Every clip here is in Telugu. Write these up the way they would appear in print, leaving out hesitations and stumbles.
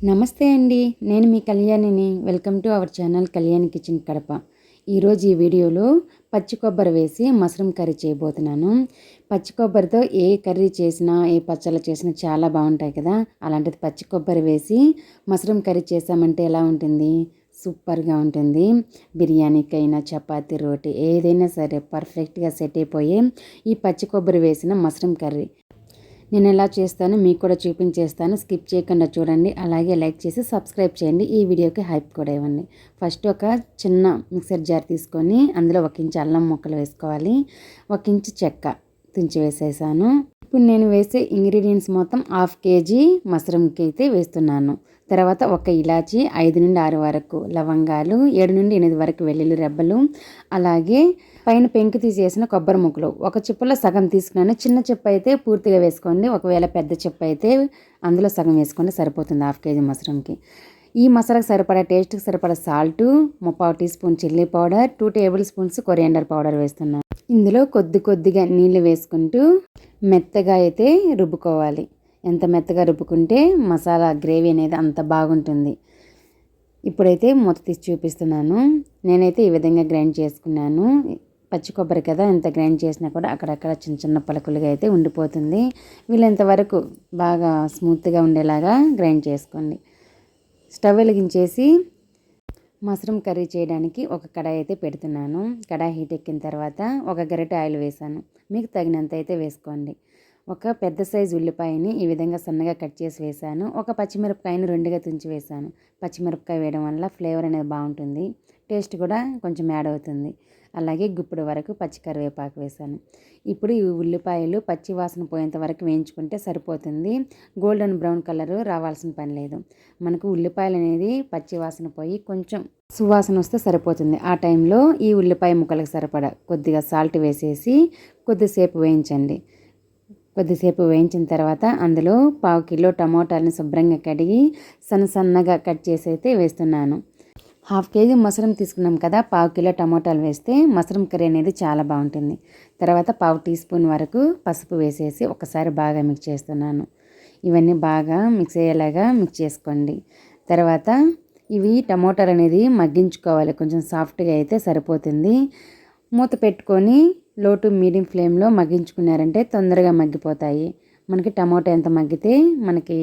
నమస్తే అండి. నేను మీ కళ్యాణిని. Welcome to our channel Kalyani kitchen Kadapa. ఈరోజు ఈ వీడియోలో పచ్చి కొబ్బరి వేసి మష్రూమ్ కర్రీ చేయబోతున్నాను. పచ్చి కొబ్బరితో ఏ కర్రీ చేసినా, ఏ పచ్చళ్ళు చేసినా చాలా బాగుంటాయి కదా. అలాంటిది పచ్చి కొబ్బరి వేసి మష్రూమ్ కర్రీ చేసామంటే ఎలా ఉంటుంది? సూపర్గా ఉంటుంది. బిర్యానీకైనా, చపాతీ, రోటీ ఏదైనా సరే పర్ఫెక్ట్గా సెట్ అయిపోయే ఈ పచ్చి కొబ్బరి వేసిన మష్రూమ్ కర్రీ నేను ఎలా చేస్తానో మీకు కూడా చూపించేస్తాను. స్కిప్ చేయకుండా చూడండి. అలాగే లైక్ చేసి సబ్స్క్రైబ్ చేయండి. ఈ వీడియోకి హైప్ కూడా ఇవ్వండి. ఫస్ట్ ఒక చిన్న మిక్సర్ జార్ తీసుకొని అందులో 1 ఇంచు అల్లం ముక్కలు వేసుకోవాలి. 1 ఇంచు చెక్క తుంచి వేసేసాను. ఇప్పుడు నేను వేసే ఇంగ్రీడియంట్స్ మొత్తం 1/2 కేజీ మష్రూమ్కి అయితే వేస్తున్నాను. తర్వాత ఒక ఇలాచి, 5 నుండి 6 వరకు లవంగాలు, 7 నుండి 8 వరకు వెల్లుల్లి రెబ్బలు, అలాగే పైన పెంకు తీసేసిన కొబ్బరి ముక్కలు. ఒక చిప్పలో సగం తీసుకున్నాను. చిన్న చిప్ప అయితే పూర్తిగా వేసుకోండి. ఒకవేళ పెద్ద చిప్ప అయితే అందులో సగం వేసుకోండి, సరిపోతుంది 1/2 కేజీ మష్రూమ్కి. ఈ మసాలాకు సరిపడా, టేస్ట్కి సరిపడా salt, 3/4 teaspoon chilli powder, 2 tablespoons coriander powder వేస్తున్నాను. ఇందులో కొద్దిగా నీళ్లు వేసుకుంటూ మెత్తగా అయితే రుబ్బుకోవాలి. ఎంత మెత్తగా రుబ్బుకుంటే మసాలా గ్రేవీ అనేది అంత బాగుంటుంది. ఇప్పుడైతే మూత తీసి చూపిస్తున్నాను. నేనైతే ఈ విధంగా గ్రైండ్ చేసుకున్నాను. పచ్చి కొబ్బరి కదా, ఎంత గ్రైండ్ చేసినా కూడా అక్కడక్కడ చిన్న చిన్న పలుకులుగా అయితే ఉండిపోతుంది. వీళ్ళంత వరకు బాగా స్మూత్గా ఉండేలాగా గ్రైండ్ చేసుకోండి. స్టవ్ వెలిగించేసి మష్రూమ్ కర్రీ చేయడానికి ఒక కడాయి అయితే పెడుతున్నాను. కడాయి హీట్ ఎక్కిన తర్వాత ఒక గరిటె ఆయిల్ వేసాను. మీకు తగినంత అయితే వేసుకోండి. ఒక పెద్ద సైజు ఉల్లిపాయని ఈ విధంగా సన్నగా కట్ చేసి వేసాను. ఒక పచ్చిమిరపకాయని 2గా తుంచి వేసాను. పచ్చిమిరపకాయ వేయడం వల్ల ఫ్లేవర్ అనేది బాగుంటుంది, టేస్ట్ కూడా కొంచెం యాడ్ అవుతుంది. అలాగే గుప్పెడు వరకు పచ్చి కరివేపాకు వేసాను. ఇప్పుడు ఈ ఉల్లిపాయలు పచ్చి వాసన పోయేంత వరకు వేయించుకుంటే సరిపోతుంది. గోల్డెన్ బ్రౌన్ కలర్ రావాల్సిన పని లేదు. మనకు ఉల్లిపాయలు అనేది పచ్చి వాసన పోయి కొంచెం సువాసన వస్తే సరిపోతుంది. ఆ టైంలో ఈ ఉల్లిపాయ ముక్కలకు సరిపడా కొద్దిగా సాల్ట్ వేసేసి కొద్దిసేపు వేయించండి. కొద్దిసేపు వేయించిన తర్వాత అందులో 1/4 కిలో టమోటాలను శుభ్రంగా కడిగి సన్నగా కట్ చేసి అయితే వేస్తున్నాను. 1/2 కేజీ మష్రూమ్ తీసుకున్నాం కదా, 1/4 కిలో టమోటాలు వేస్తే మష్రూమ్ కర్రీ అనేది చాలా బాగుంటుంది. తర్వాత 1/2 టీ స్పూన్ వరకు పసుపు వేసేసి ఒకసారి బాగా మిక్స్ చేస్తున్నాను. ఇవన్నీ బాగా మిక్స్ అయ్యేలాగా మిక్స్ చేసుకోండి. తర్వాత ఇవి టమోటాలు అనేది మగ్గించుకోవాలి. కొంచెం సాఫ్ట్గా అయితే సరిపోతుంది. మూత పెట్టుకొని లో టు మీడియం ఫ్లేమ్లో మగ్గించుకున్నారంటే తొందరగా మగ్గిపోతాయి. మనకి టమోటా ఎంత మగ్గితే మనకి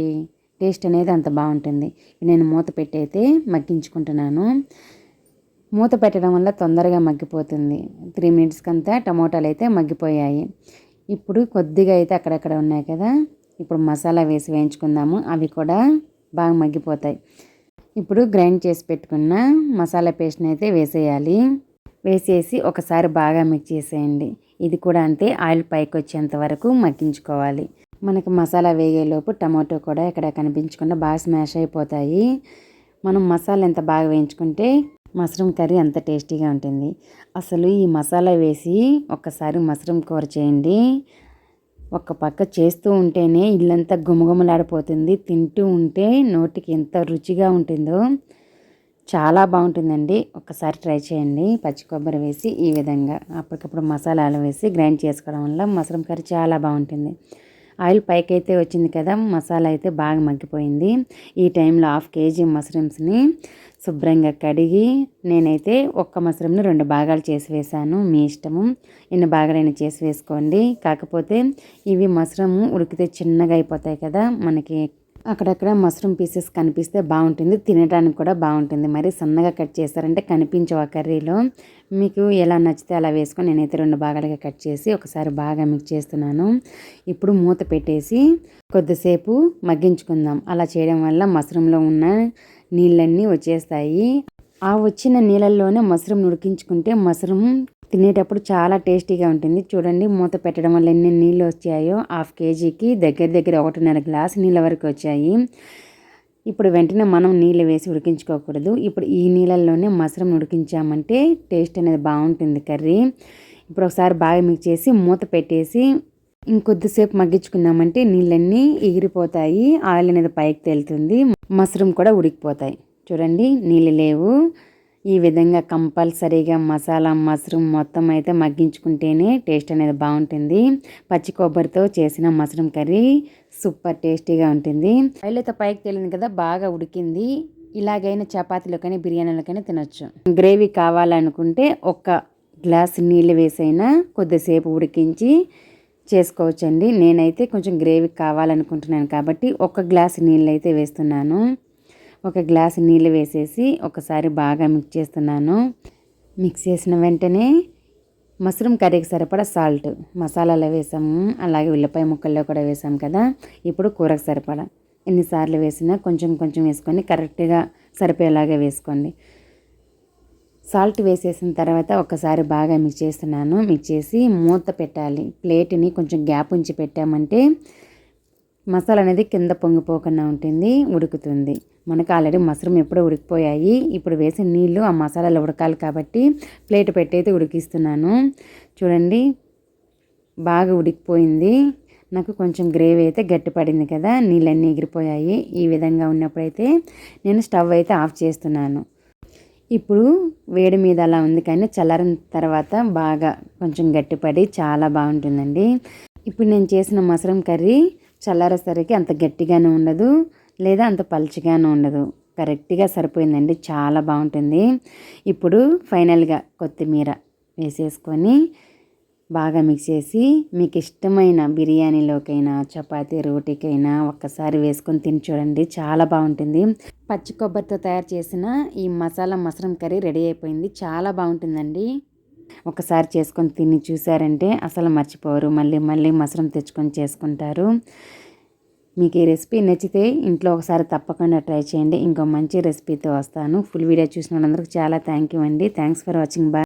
టేస్ట్ అనేది అంత బాగుంటుంది. నేను మూత పెట్టి అయితే మగ్గించుకుంటున్నాను. మూత పెట్టడం వల్ల తొందరగా మగ్గిపోతుంది. 3 మినిట్స్కి అంతా టమోటాలు అయితే మగ్గిపోయాయి. ఇప్పుడు కొద్దిగా అయితే అక్కడక్కడ ఉన్నాయి కదా, ఇప్పుడు మసాలా వేసి వేయించుకుందాము. అవి కూడా బాగా మగ్గిపోతాయి. ఇప్పుడు గ్రైండ్ చేసి పెట్టుకున్న మసాలా పేస్ట్ని అయితే వేసేయాలి. వేసేసి ఒకసారి బాగా మిక్స్ చేసేయండి. ఇది కూడా అంతే, ఆయిల్ పైకి వచ్చేంత వరకు మగ్గించుకోవాలి. మనకు మసాలా వేగేలోపు టమాటో కూడా ఇక్కడ కనిపించకుండా బాగా స్మాష్ అయిపోతాయి. మనం మసాలా ఎంత బాగా వేయించుకుంటే మష్రూమ్ కర్రీ అంత టేస్టీగా ఉంటుంది. అసలు ఈ మసాలా వేసి ఒక్కసారి మష్రూమ్ కూర చేయండి. ఒక పక్క చేస్తూ ఉంటేనే ఇల్లంతా గుమగుమలాడిపోతుంది. తింటూ ఉంటే నోటికి ఎంత రుచిగా ఉంటుందో, చాలా బాగుంటుందండి. ఒక్కసారి ట్రై చేయండి. పచ్చి కొబ్బరి వేసి ఈ విధంగా అప్పటికప్పుడు మసాలాలు వేసి గ్రైండ్ చేసుకోవడం వల్ల మష్రూమ్ కర్రీ చాలా బాగుంటుంది. ఆయిల్ పైకి అయితే వచ్చింది కదా, మసాలా అయితే బాగా మగ్గిపోయింది. ఈ టైంలో 1/2 కేజీ మష్రూమ్స్ని శుభ్రంగా కడిగి నేనైతే ఒక్క మష్రూమ్ని 2 భాగాలు చేసి వేసాను. మీ ఇష్టము, ఎన్ని భాగాలైనా చేసి వేసుకోండి. కాకపోతే ఇవి మష్రూమ్ ఉడికితే చిన్నగా అయిపోతాయి కదా, మనకి అక్కడక్కడ మష్రూమ్ పీసెస్ కనిపిస్తే బాగుంటుంది, తినడానికి కూడా బాగుంటుంది. మరి సన్నగా కట్ చేస్తారంటే కనిపించవు ఆ కర్రీలో. మీకు ఎలా నచ్చితే అలా వేసుకొని నేనైతే 2 భాగాలుగా కట్ చేసి ఒకసారి బాగా మిక్స్ చేస్తున్నాను. ఇప్పుడు మూత పెట్టేసి కొద్దిసేపు మగ్గించుకుందాం. అలా చేయడం వల్ల మష్రూమ్లో ఉన్న నీళ్ళన్నీ వచ్చేస్తాయి. ఆ వచ్చిన నీళ్ళల్లోనే మష్రూమ్ ఉడికించుకుంటే మష్రూమ్ తినేటప్పుడు చాలా టేస్టీగా ఉంటుంది. చూడండి, మూత పెట్టడం వల్ల ఎన్ని నీళ్ళు వచ్చాయో. 1/2 కేజీకి దగ్గర 1.5 గ్లాసు నీళ్ళ వరకు వచ్చాయి. ఇప్పుడు వెంటనే మనం నీళ్ళు వేసి ఉడికించుకోకూడదు. ఇప్పుడు ఈ నీళ్ళల్లోనే మష్రూమ్ ఉడికించామంటే టేస్ట్ అనేది బాగుంటుంది కర్రీ. ఇప్పుడు ఒకసారి బాగా మిక్స్ చేసి మూత పెట్టేసి ఇంకొద్దిసేపు మగ్గించుకున్నామంటే నీళ్ళన్నీ ఎగిరిపోతాయి, ఆయిల్ అనేది పైకి తేలుతుంది, మష్రూమ్ కూడా ఉడికిపోతాయి. చూడండి, నీళ్ళు లేవు. ఈ విధంగా కంపల్సరీగా మసాలా మష్రూమ్ మొత్తం అయితే మగ్గించుకుంటేనే టేస్ట్ అనేది బాగుంటుంది. పచ్చి కొబ్బరితో చేసిన మష్రూమ్ కర్రీ సూపర్ టేస్టీగా ఉంటుంది. ఆయిల్ అయితే పైకి తేలింది కదా, బాగా ఉడికింది. ఇలాగైనా చపాతీలో కానీ బిర్యానీలో కానీ తినొచ్చు. గ్రేవీ కావాలనుకుంటే ఒక గ్లాస్ నీళ్ళు వేసైనా కొద్దిసేపు ఉడికించి చేసుకోవచ్చండి. నేనైతే కొంచెం గ్రేవీ కావాలనుకుంటున్నాను కాబట్టి ఒక గ్లాస్ నీళ్ళు అయితే వేస్తున్నాను. ఒక గ్లాస్ నీళ్ళు వేసేసి ఒకసారి బాగా మిక్స్ చేస్తున్నాను. మిక్స్ చేసిన వెంటనే మష్రూమ్ కర్రీకి సరిపడా సాల్ట్ మసాలాలో వేసాము, అలాగే ఉల్లిపాయ ముక్కల్లో కూడా వేసాం కదా. ఇప్పుడు కూరకు సరిపడా ఎన్నిసార్లు వేసినా కొంచెం కొంచెం వేసుకొని కరెక్ట్గా సరిపోయేలాగా వేసుకోండి. సాల్ట్ వేసేసిన తర్వాత ఒకసారి బాగా మిక్స్ చేస్తున్నాను. మిక్స్ చేసి మూత పెట్టాలి. ప్లేట్ని కొంచెం గ్యాప్ ఉంచి పెట్టామంటే మసాలా అనేది కింద పొంగిపోకుండా ఉంటుంది, ఉడుకుతుంది. మనకు ఆల్రెడీ మష్రూమ్ ఎప్పుడో ఉడికిపోయాయి. ఇప్పుడు వేసిన నీళ్ళు ఆ మసాలాలో ఉడకాలి కాబట్టి ప్లేట్ పెట్టయితే ఉడికిస్తున్నాను. చూడండి బాగా ఉడికిపోయింది. నాకు కొంచెం గ్రేవీ అయితే గట్టిపడింది కదా, నీళ్ళన్నీ ఎగిరిపోయాయి. ఈ విధంగా ఉన్నప్పుడైతే నేను స్టవ్ అయితే ఆఫ్ చేస్తున్నాను. ఇప్పుడు వేడి మీద అలా ఉంది కానీ చల్లారిన తర్వాత బాగా కొంచెం గట్టిపడి చాలా బాగుంటుందండి. ఇప్పుడు నేను చేసిన మష్రూమ్ కర్రీ చల్లారేసరికి అంత గట్టిగానే ఉండదు, లేదా అంత పలుచగానే ఉండదు. కరెక్ట్గా సరిపోయిందండి, చాలా బాగుంటుంది. ఇప్పుడు ఫైనల్గా కొత్తిమీర వేసేసుకొని బాగా మిక్స్ చేసి మీకు ఇష్టమైన బిర్యానీలోకైనా చపాతీ రోటీకైనా ఒక్కసారి వేసుకొని తిని చూడండి, చాలా బాగుంటుంది. పచ్చి కొబ్బరితో తయారు చేసిన ఈ మసాలా మష్రూమ్ కర్రీ రెడీ అయిపోయింది. చాలా బాగుంటుందండి. ఒకసారి చేసుకొని తిని చూసారంటే అసలు మర్చిపోరు, మళ్ళీ మళ్ళీ మష్రూమ్ తెచ్చుకొని చేసుకుంటారు. మీకు ఈ రెసిపీ నచ్చితే ఇంట్లో ఒకసారి తప్పకుండా ట్రై చేయండి. ఇంకో మంచి రెసిపీతో వస్తాను. ఫుల్ వీడియో చూసిన వాళ్ళందరికీ చాలా థ్యాంక్ యూ అండి. Thanks for watching. బాయ్.